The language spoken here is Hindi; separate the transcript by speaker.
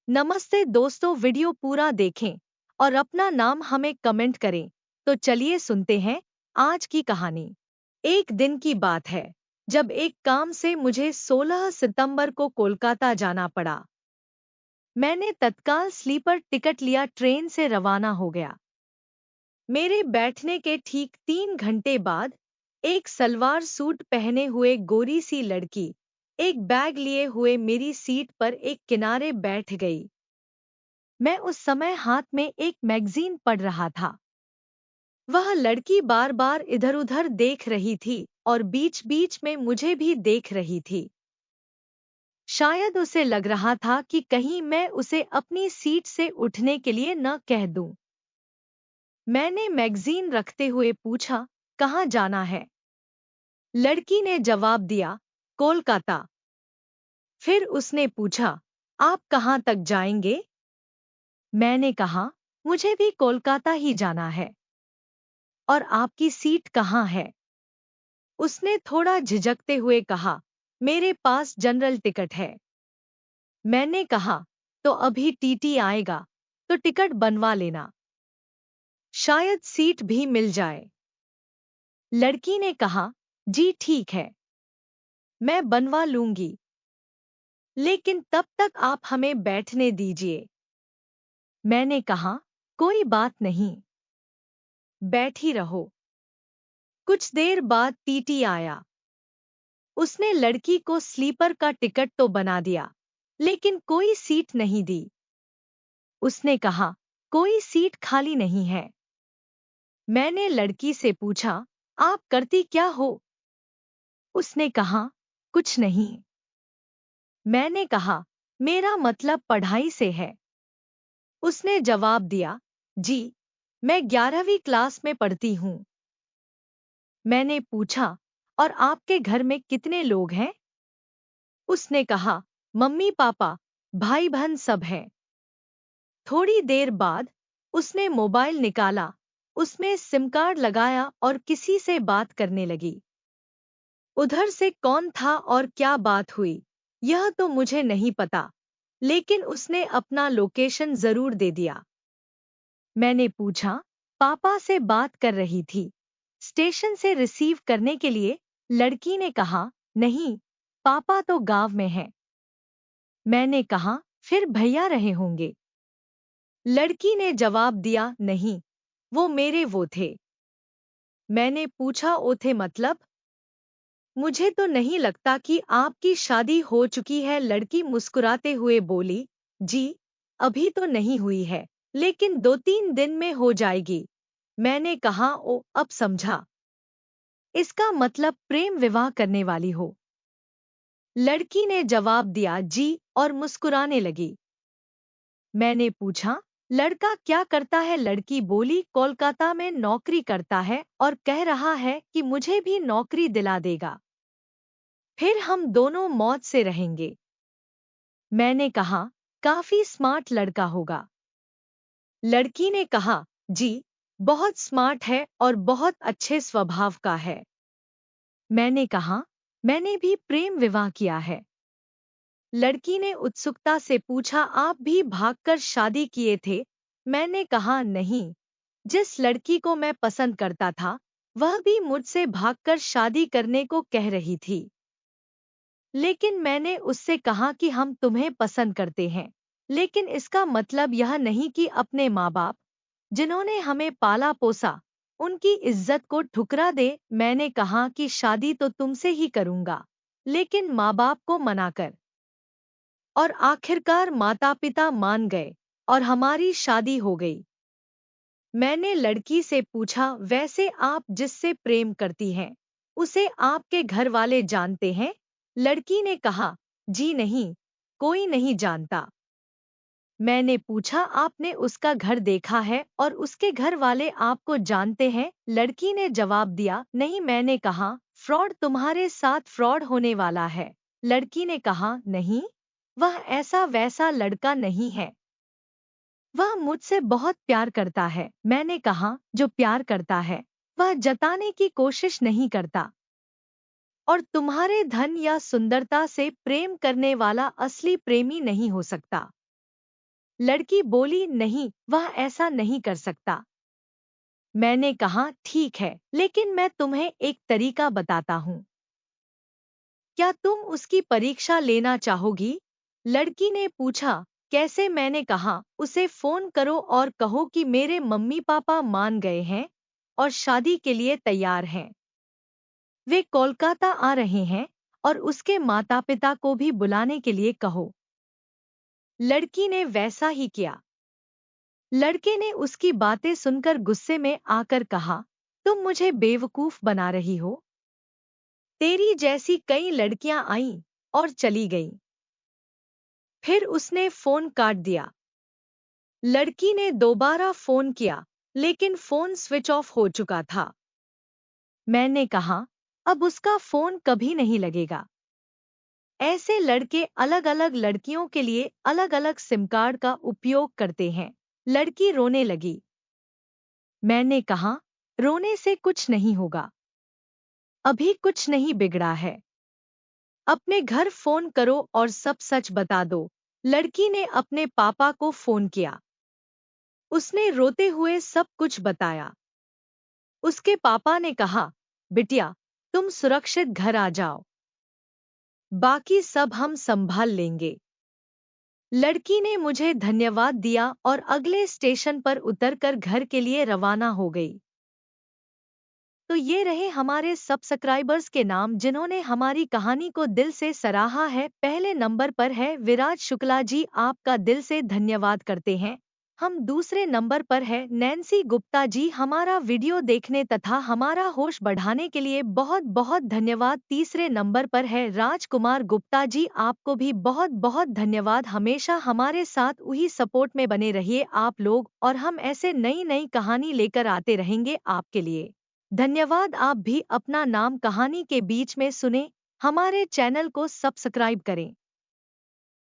Speaker 1: नमस्ते दोस्तों, वीडियो पूरा देखें और अपना नाम हमें कमेंट करें। तो चलिए सुनते हैं आज की कहानी। एक दिन की बात है जब एक काम से मुझे 16 सितंबर को कोलकाता जाना पड़ा। मैंने तत्काल स्लीपर टिकट लिया, ट्रेन से रवाना हो गया। मेरे बैठने के ठीक 3 घंटे बाद एक सलवार सूट पहने हुए गोरी सी लड़की एक बैग लिए हुए मेरी सीट पर एक किनारे बैठ गई। मैं उस समय हाथ में एक मैगजीन पढ़ रहा था। वह लड़की बार बार इधर-उधर देख रही थी और बीच-बीच में मुझे भी देख रही थी। शायद उसे लग रहा था कि कहीं मैं उसे अपनी सीट से उठने के लिए न कह दूं। मैंने मैगजीन रखते हुए पूछा, कहाँ जाना है? लड़की ने जवाब दिया, कोलकाता। फिर उसने पूछा, आप कहाँ तक जाएंगे? मैंने कहा, मुझे भी कोलकाता ही जाना है। और आपकी सीट कहाँ है? उसने थोड़ा झिझकते हुए कहा, मेरे पास जनरल टिकट है। मैंने कहा, तो अभी टीटी आएगा तो टिकट बनवा लेना, शायद सीट भी मिल जाए। लड़की ने कहा, जी ठीक है, मैं बनवा लूंगी, लेकिन तब तक आप हमें बैठने दीजिए। मैंने कहा, कोई बात नहीं, बैठी रहो। कुछ देर बाद टीटी आया। उसने लड़की को स्लीपर का टिकट तो बना दिया, लेकिन कोई सीट नहीं दी। उसने कहा, कोई सीट खाली नहीं है। मैंने लड़की से पूछा, आप करती क्या हो? उसने कहा, कुछ नहीं। मैंने कहा, मेरा मतलब पढ़ाई से है। उसने जवाब दिया, जी, मैं 11वीं क्लास में पढ़ती हूँ। मैंने पूछा, और आपके घर में कितने लोग हैं? उसने कहा, मम्मी पापा, भाई बहन सब हैं। थोड़ी देर बाद उसने मोबाइल निकाला, उसमें सिम कार्ड लगाया और किसी से बात करने लगी। उधर से कौन था और क्या बात हुई, यह तो मुझे नहीं पता, लेकिन उसने अपना लोकेशन जरूर दे दिया। मैंने पूछा, पापा से बात कर रही थी स्टेशन से रिसीव करने के लिए? लड़की ने कहा, नहीं, पापा तो गांव में हैं। मैंने कहा, फिर भैया रहे होंगे। लड़की ने जवाब दिया, नहीं, वो मेरे वो थे। मैंने पूछा, ओ थे मतलब? मुझे तो नहीं लगता कि आपकी शादी हो चुकी है। लड़की मुस्कुराते हुए बोली, जी, अभी तो नहीं हुई है, लेकिन 2-3 दिन में हो जाएगी। मैंने कहा, ओ अब समझा, इसका मतलब प्रेम विवाह करने वाली हो। लड़की ने जवाब दिया, जी, और मुस्कुराने लगी। मैंने पूछा, लड़का क्या करता है? लड़की बोली, कोलकाता में नौकरी करता है और कह रहा है कि मुझे भी नौकरी दिला देगा, फिर हम दोनों मौज से रहेंगे। मैंने कहा, काफी स्मार्ट लड़का होगा। लड़की ने कहा, जी, बहुत स्मार्ट है और बहुत अच्छे स्वभाव का है। मैंने कहा, मैंने भी प्रेम विवाह किया है। लड़की ने उत्सुकता से पूछा, आप भी भागकर शादी किए थे? मैंने कहा, नहीं, जिस लड़की को मैं पसंद करता था वह भी मुझसे भागकर शादी करने को कह रही थी। लेकिन मैंने उससे कहा कि हम तुम्हें पसंद करते हैं, लेकिन इसका मतलब यह नहीं कि अपने माँ बाप, जिन्होंने हमें पाला पोसा, उनकी इज्जत को ठुकरा दे। मैंने कहा कि शादी तो तुमसे ही करूंगा, लेकिन माँ बाप को मनाकर। और आखिरकार माता पिता मान गए और हमारी शादी हो गई। मैंने लड़की से पूछा, वैसे आप जिससे प्रेम करती हैं उसे आपके घर वाले जानते हैं? लड़की ने कहा, जी नहीं, कोई नहीं जानता। मैंने पूछा, आपने उसका घर देखा है और उसके घर वाले आपको जानते हैं? लड़की ने जवाब दिया, नहीं। मैंने कहा, फ्रॉड, तुम्हारे साथ फ्रॉड होने वाला है। लड़की ने कहा, नहीं, वह ऐसा वैसा लड़का नहीं है, वह मुझसे बहुत प्यार करता है। मैंने कहा, जो प्यार करता है वह जताने की कोशिश नहीं करता, और तुम्हारे धन या सुंदरता से प्रेम करने वाला असली प्रेमी नहीं हो सकता। लड़की बोली, नहीं, वह ऐसा नहीं कर सकता। मैंने कहा, ठीक है, लेकिन मैं तुम्हें एक तरीका बताता हूँ। क्या तुम उसकी परीक्षा लेना चाहोगी? लड़की ने पूछा, कैसे? मैंने कहा, उसे फोन करो और कहो कि मेरे मम्मी पापा मान गए हैं और शादी के लिए तैयार हैं। वे कोलकाता आ रहे हैं और उसके माता पिता को भी बुलाने के लिए कहो। लड़की ने वैसा ही किया। लड़के ने उसकी बातें सुनकर गुस्से में आकर कहा, तुम मुझे बेवकूफ बना रही हो। तेरी जैसी कई लड़कियां आईं और चली गईं। फिर उसने फोन काट दिया। लड़की ने दोबारा फोन किया, लेकिन फोन स्विच ऑफ हो चुका था। मैंने कहा, अब उसका फोन कभी नहीं लगेगा। ऐसे लड़के अलग अलग लड़कियों के लिए अलग अलग सिम कार्ड का उपयोग करते हैं। लड़की रोने लगी। मैंने कहा, रोने से कुछ नहीं होगा। अभी कुछ नहीं बिगड़ा है। अपने घर फोन करो और सब सच बता दो। लड़की ने अपने पापा को फोन किया। उसने रोते हुए सब कुछ बताया। उसके पापा ने कहा, बिटिया, तुम सुरक्षित घर आ जाओ। बाकी सब हम संभाल लेंगे। लड़की ने मुझे धन्यवाद दिया और अगले स्टेशन पर उतरकर घर के लिए रवाना हो गई। तो ये रहे हमारे सब्सक्राइबर्स के नाम जिन्होंने हमारी कहानी को दिल से सराहा है। पहले नंबर पर है विराज शुक्ला जी, आपका दिल से धन्यवाद करते हैं हम। दूसरे नंबर पर है नैन्सी गुप्ता जी, हमारा वीडियो देखने तथा हमारा होश बढ़ाने के लिए बहुत बहुत धन्यवाद। तीसरे नंबर पर है राजकुमार गुप्ता जी, आपको भी बहुत बहुत धन्यवाद। हमेशा हमारे साथ वही सपोर्ट में बने रहिए आप लोग, और हम ऐसे नई नई कहानी लेकर आते रहेंगे आपके लिए। धन्यवाद। आप भी अपना नाम कहानी के बीच में सुने। हमारे चैनल को सब्सक्राइब करें।